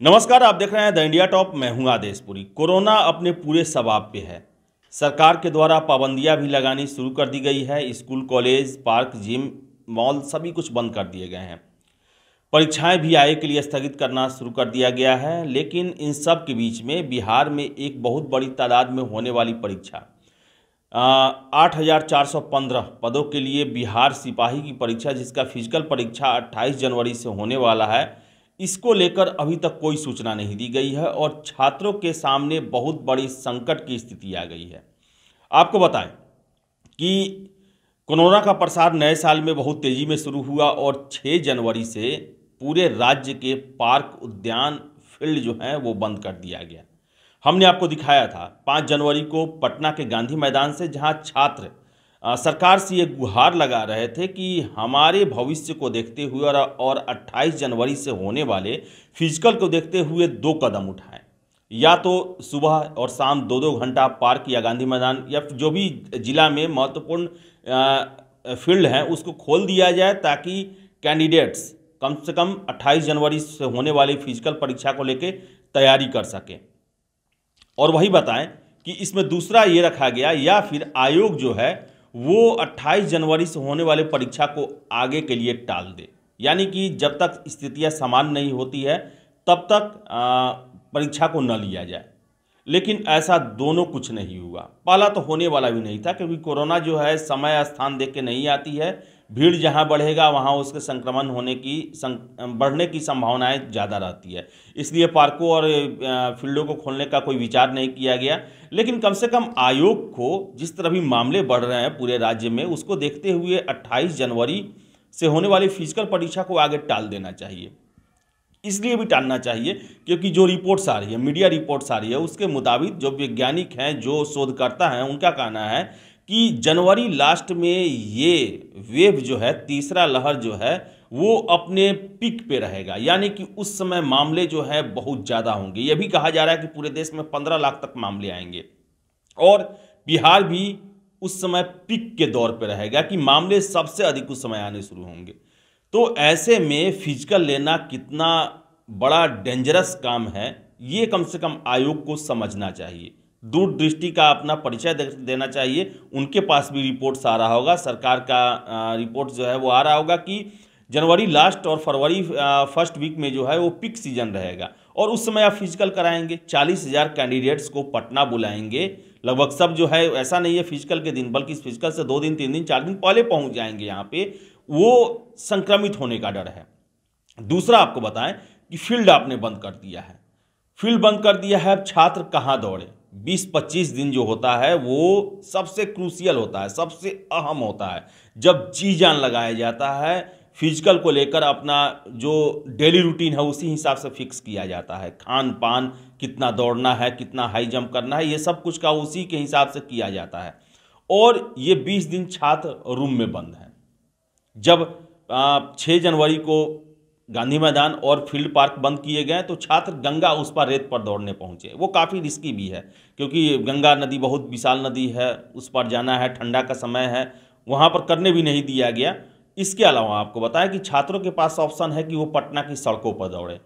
नमस्कार, आप देख रहे हैं द इंडिया टॉप। मैं हूं आदेशपुरी। कोरोना अपने पूरे शबाब पे है। सरकार के द्वारा पाबंदियां भी लगानी शुरू कर दी गई है। School, college, park, gym, mall सभी कुछ बंद कर दिए गए हैं। परीक्षाएं भी आगे के लिए स्थगित करना शुरू कर दिया गया है। लेकिन इन सब के बीच में बिहार में एक बहुत बड़ी तादाद में होने वाली परीक्षा 8,415 पदों के लिए बिहार सिपाही की परीक्षा, जिसका फिजिकल परीक्षा 28 जनवरी से होने वाला है, इसको लेकर अभी तक कोई सूचना नहीं दी गई है और छात्रों के सामने बहुत बड़ी संकट की स्थिति आ गई है। आपको बताएं कि कोरोना का प्रसार नए साल में बहुत तेजी में शुरू हुआ और 6 जनवरी से पूरे राज्य के पार्क, उद्यान, फील्ड जो हैं वो बंद कर दिया गया। हमने आपको दिखाया था 5 जनवरी को पटना के गांधी मैदान से, जहां छात्र सरकार से ये गुहार लगा रहे थे कि हमारे भविष्य को देखते हुए और 28 जनवरी से होने वाले फिजिकल को देखते हुए 2 कदम उठाएं। या तो सुबह और शाम 2-2 घंटा पार्क या गांधी मैदान या जो भी जिला में महत्वपूर्ण फील्ड हैं उसको खोल दिया जाए, ताकि कैंडिडेट्स कम से कम 28 जनवरी से होने वाली फिजिकल परीक्षा को लेकर तैयारी कर सकें। और वही बताएं कि इसमें दूसरा ये रखा गया, या फिर आयोग जो है वो 28 जनवरी से होने वाले परीक्षा को आगे के लिए टाल दे। यानी कि जब तक स्थितियां समान नहीं होती है तब तक परीक्षा को न लिया जाए। लेकिन ऐसा दोनों कुछ नहीं हुआ। पहला तो होने वाला भी नहीं था, क्योंकि कोरोना जो है समय स्थान देख के नहीं आती है। भीड़ जहां बढ़ेगा वहां उसके संक्रमण बढ़ने की संभावनाएं ज़्यादा रहती है। इसलिए पार्कों और फील्डों को खोलने का कोई विचार नहीं किया गया। लेकिन कम से कम आयोग को जिस तरह भी मामले बढ़ रहे हैं पूरे राज्य में, उसको देखते हुए 28 जनवरी से होने वाली फिजिकल परीक्षा को आगे टाल देना चाहिए। इसलिए भी टालना चाहिए क्योंकि जो रिपोर्ट्स आ रही है, मीडिया रिपोर्ट्स आ रही है, उसके मुताबिक जो वैज्ञानिक हैं, जो शोधकर्ता हैं, उनका कहना है कि जनवरी लास्ट में ये वेव जो है, तीसरा लहर जो है, वो अपने पीक पे रहेगा। यानी कि उस समय मामले जो है बहुत ज़्यादा होंगे। यह भी कहा जा रहा है कि पूरे देश में 15 लाख तक मामले आएंगे और बिहार भी उस समय पीक के दौर पे रहेगा कि मामले सबसे अधिक उस समय आने शुरू होंगे। तो ऐसे में फिजिकल लेना कितना बड़ा डेंजरस काम है, ये कम से कम आयोग को समझना चाहिए। दूरदृष्टि का अपना परिचय देना चाहिए। उनके पास भी रिपोर्ट्स आ रहा होगा, सरकार का रिपोर्ट जो है वो आ रहा होगा कि जनवरी लास्ट और फरवरी फर्स्ट वीक में जो है वो पीक सीजन रहेगा और उस समय आप फिजिकल कराएंगे। 40,000 कैंडिडेट्स को पटना बुलाएंगे। लगभग सब जो है, ऐसा नहीं है फिजिकल के दिन, बल्कि फिजिकल से 2 दिन, 3 दिन, 4 दिन पहले पहुंच जाएंगे यहाँ पे। वो संक्रमित होने का डर है। दूसरा आपको बताएं कि फील्ड आपने बंद कर दिया है। फील्ड बंद कर दिया है, अब छात्र कहाँ दौड़े। 20-25 दिन जो होता है वो सबसे क्रूशियल होता है, सबसे अहम होता है, जब जी जान लगाया जाता है। फिजिकल को लेकर अपना जो डेली रूटीन है उसी हिसाब से फिक्स किया जाता है। खान पान, कितना दौड़ना है, कितना हाई जंप करना है, ये सब कुछ का उसी के हिसाब से किया जाता है। और ये 20 दिन छात्र रूम में बंद हैं। जब 6 जनवरी को गांधी मैदान और फील्ड पार्क बंद किए गए तो छात्र गंगा उस पर रेत पर दौड़ने पहुंचे। वो काफ़ी रिस्की भी है क्योंकि गंगा नदी बहुत विशाल नदी है, उस पर जाना है, ठंडा का समय है, वहां पर करने भी नहीं दिया गया। इसके अलावा आपको बताएं कि छात्रों के पास ऑप्शन है कि वो पटना की सड़कों पर दौड़े।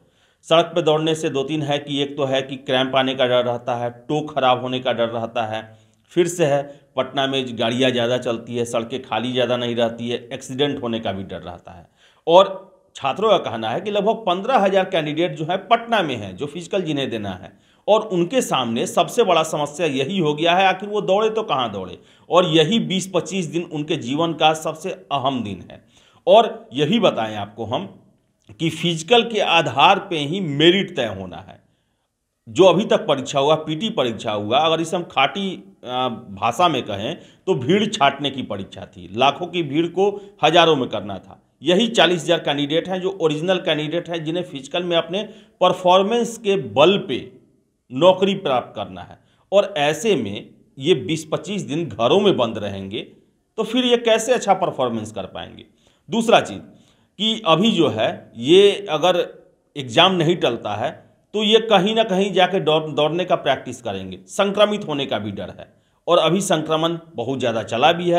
सड़क पर दौड़ने से 2-3 है कि एक तो है कि क्रैम्प आने का डर रहता है, टो खराब होने का डर रहता है। फिर से है, पटना में गाड़ियाँ ज़्यादा चलती है, सड़कें खाली ज़्यादा नहीं रहती है, एक्सीडेंट होने का भी डर रहता है। और छात्रों का कहना है कि लगभग 15,000 कैंडिडेट जो है पटना में हैं, जो फिजिकल जिन्हें देना है, और उनके सामने सबसे बड़ा समस्या यही हो गया है, आखिर वो दौड़े तो कहाँ दौड़े। और यही 20-25 दिन उनके जीवन का सबसे अहम दिन है। और यही बताएं आपको हम कि फिजिकल के आधार पे ही मेरिट तय होना है। जो अभी तक परीक्षा हुआ, पीटी परीक्षा हुआ, अगर इसे हम खाटी भाषा में कहें तो भीड़ छाटने की परीक्षा थी। लाखों की भीड़ को हजारों में करना था। यही 40,000 कैंडिडेट हैं जो ओरिजिनल कैंडिडेट हैं, जिन्हें फिजिकल में अपने परफॉर्मेंस के बल पे नौकरी प्राप्त करना है। और ऐसे में ये 20-25 दिन घरों में बंद रहेंगे तो फिर ये कैसे अच्छा परफॉर्मेंस कर पाएंगे। दूसरा चीज़ कि अभी जो है ये अगर एग्ज़ाम नहीं टलता है तो ये कहीं ना कहीं जाके दौड़ने का प्रैक्टिस करेंगे। संक्रमित होने का भी डर है और अभी संक्रमण बहुत ज़्यादा चला भी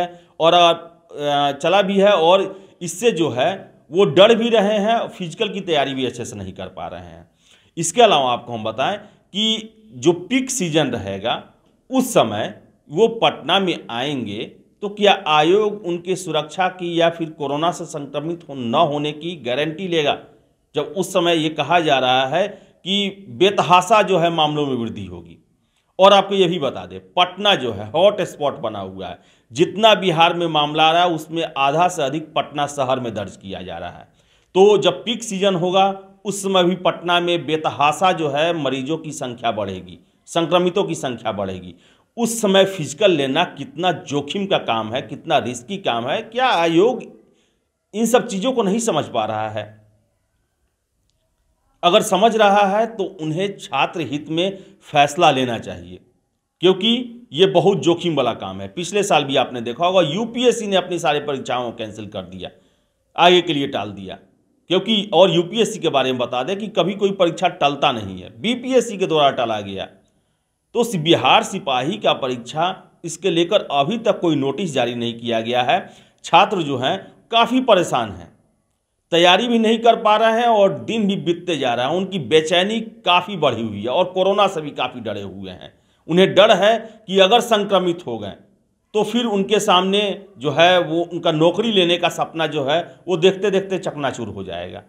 है और इससे जो है वो डर भी रहे हैं, फिजिकल की तैयारी भी अच्छे से नहीं कर पा रहे हैं। इसके अलावा आपको हम बताएं कि जो पीक सीजन रहेगा उस समय वो पटना में आएंगे तो क्या आयोग उनके सुरक्षा की या फिर कोरोना से संक्रमित न होने की गारंटी लेगा, जब उस समय ये कहा जा रहा है कि बेतहाशा जो है मामलों में वृद्धि होगी। और आपको ये भी बता दें, पटना जो है हॉट स्पॉट बना हुआ है। जितना बिहार में मामला आ रहा है उसमें आधा से अधिक पटना शहर में दर्ज किया जा रहा है। तो जब पीक सीजन होगा उस समय भी पटना में बेतहाशा जो है मरीजों की संख्या बढ़ेगी, संक्रमितों की संख्या बढ़ेगी। उस समय फिजिकल लेना कितना जोखिम का काम है, कितना रिस्की काम है, क्या आयोग इन सब चीज़ों को नहीं समझ पा रहा है? अगर समझ रहा है तो उन्हें छात्र हित में फैसला लेना चाहिए, क्योंकि ये बहुत जोखिम वाला काम है। पिछले साल भी आपने देखा होगा यूपीएससी ने अपनी सारी परीक्षाओं को कैंसिल कर दिया, आगे के लिए टाल दिया। क्योंकि और यूपीएससी के बारे में बता दें कि कभी कोई परीक्षा टलता नहीं है, बीपीएससी के द्वारा टाला गया। तो बिहार सिपाही का परीक्षा, इसके लेकर अभी तक कोई नोटिस जारी नहीं किया गया है। छात्र जो हैं काफ़ी परेशान हैं, तैयारी भी नहीं कर पा रहे हैं और दिन भी बीतते जा रहा है। उनकी बेचैनी काफ़ी बढ़ी हुई है और कोरोना से भी काफ़ी डरे हुए हैं। उन्हें डर है कि अगर संक्रमित हो गए तो फिर उनके सामने जो है वो उनका नौकरी लेने का सपना जो है वो देखते देखते चकनाचूर हो जाएगा।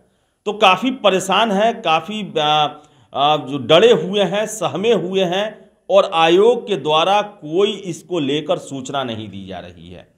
तो काफ़ी परेशान है, काफ़ी जो डरे हुए हैं, सहमे हुए हैं और आयोग के द्वारा कोई इसको लेकर सूचना नहीं दी जा रही है।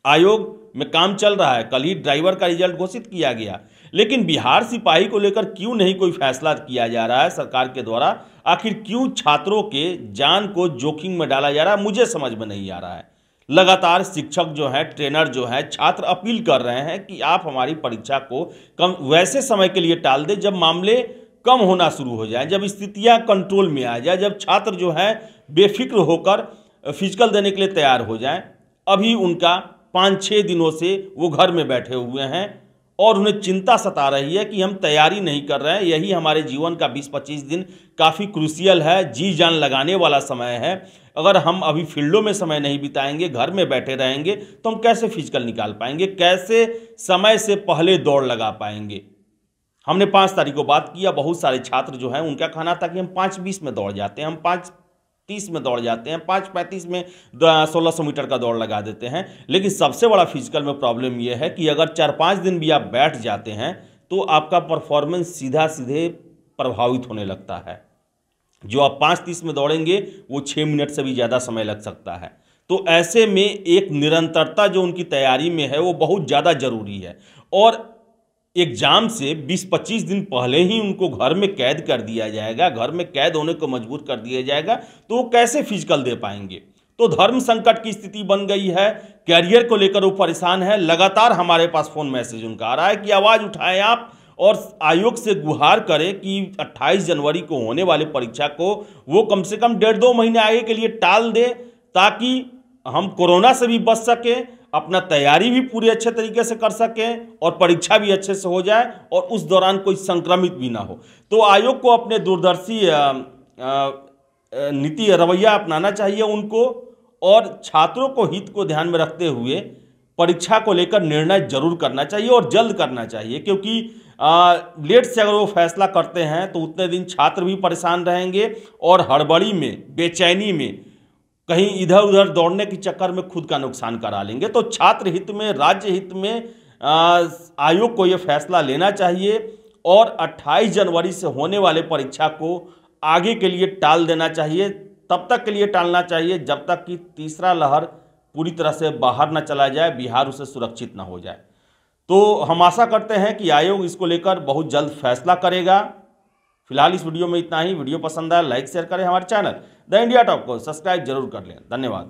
आयोग में काम चल रहा है, कल ही ड्राइवर का रिजल्ट घोषित किया गया, लेकिन बिहार सिपाही को लेकर क्यों नहीं कोई फैसला किया जा रहा है सरकार के द्वारा? आखिर क्यों छात्रों के जान को जोखिम में डाला जा रहा है, मुझे समझ में नहीं आ रहा है। लगातार शिक्षक जो है, ट्रेनर जो है, छात्र अपील कर रहे हैं कि आप हमारी परीक्षा को कम वैसे समय के लिए टाल दें जब मामले कम होना शुरू हो जाए, जब स्थितियां कंट्रोल में आ जाए, जब छात्र जो है बेफिक्र होकर फिजिकल देने के लिए तैयार हो जाए। अभी उनका 5-6 दिनों से वो घर में बैठे हुए हैं और उन्हें चिंता सता रही है कि हम तैयारी नहीं कर रहे हैं। यही हमारे जीवन का 20-25 दिन काफ़ी क्रूशियल है, जी जान लगाने वाला समय है। अगर हम अभी फील्डों में समय नहीं बिताएंगे, घर में बैठे रहेंगे, तो हम कैसे फिजिकल निकाल पाएंगे, कैसे समय से पहले दौड़ लगा पाएंगे? हमने 5 तारीख को बात किया, बहुत सारे छात्र जो हैं उनका कहना था कि हम 5:20 में दौड़ जाते हैं, हम 5:30 में दौड़ जाते हैं, 5:35 में 1600 मीटर का दौड़ लगा देते हैं। लेकिन सबसे बड़ा फिजिकल में प्रॉब्लम यह है कि अगर 4-5 दिन भी आप बैठ जाते हैं तो आपका परफॉर्मेंस सीधे प्रभावित होने लगता है। जो आप 5:30 में दौड़ेंगे वो 6 मिनट से भी ज़्यादा समय लग सकता है। तो ऐसे में एक निरंतरता जो उनकी तैयारी में है वो बहुत ज़्यादा ज़रूरी है। और एग्जाम से 20-25 दिन पहले ही उनको घर में कैद कर दिया जाएगा, घर में कैद होने को मजबूर कर दिया जाएगा, तो वो कैसे फिजिकल दे पाएंगे? तो धर्म संकट की स्थिति बन गई है, कैरियर को लेकर वो परेशान है। लगातार हमारे पास फ़ोन मैसेज उनका आ रहा है कि आवाज़ उठाएं आप और आयोग से गुहार करें कि 28 जनवरी को होने वाले परीक्षा को वो कम से कम 1.5-2 महीने आगे के लिए टाल दे, ताकि हम कोरोना से भी बच सकें, अपना तैयारी भी पूरी अच्छे तरीके से कर सकें और परीक्षा भी अच्छे से हो जाए और उस दौरान कोई संक्रमित भी ना हो। तो आयोग को अपने दूरदर्शी नीति रवैया अपनाना चाहिए उनको, और छात्रों को हित को ध्यान में रखते हुए परीक्षा को लेकर निर्णय जरूर करना चाहिए और जल्द करना चाहिए। क्योंकि लेट से अगर वो फैसला करते हैं तो उतने दिन छात्र भी परेशान रहेंगे और हड़बड़ी में, बेचैनी में कहीं इधर उधर दौड़ने के चक्कर में खुद का नुकसान करा लेंगे। तो छात्र हित में, राज्य हित में आयोग को ये फैसला लेना चाहिए और 28 जनवरी से होने वाले परीक्षा को आगे के लिए टाल देना चाहिए। तब तक के लिए टालना चाहिए जब तक कि तीसरा लहर पूरी तरह से बाहर न चला जाए, बिहार उसे सुरक्षित न हो जाए। तो हम आशा करते हैं कि आयोग इसको लेकर बहुत जल्द फैसला करेगा। फिलहाल इस वीडियो में इतना ही। वीडियो पसंद आया लाइक शेयर करें, हमारे चैनल द इंडिया टॉप को सब्सक्राइब जरूर कर लें। धन्यवाद।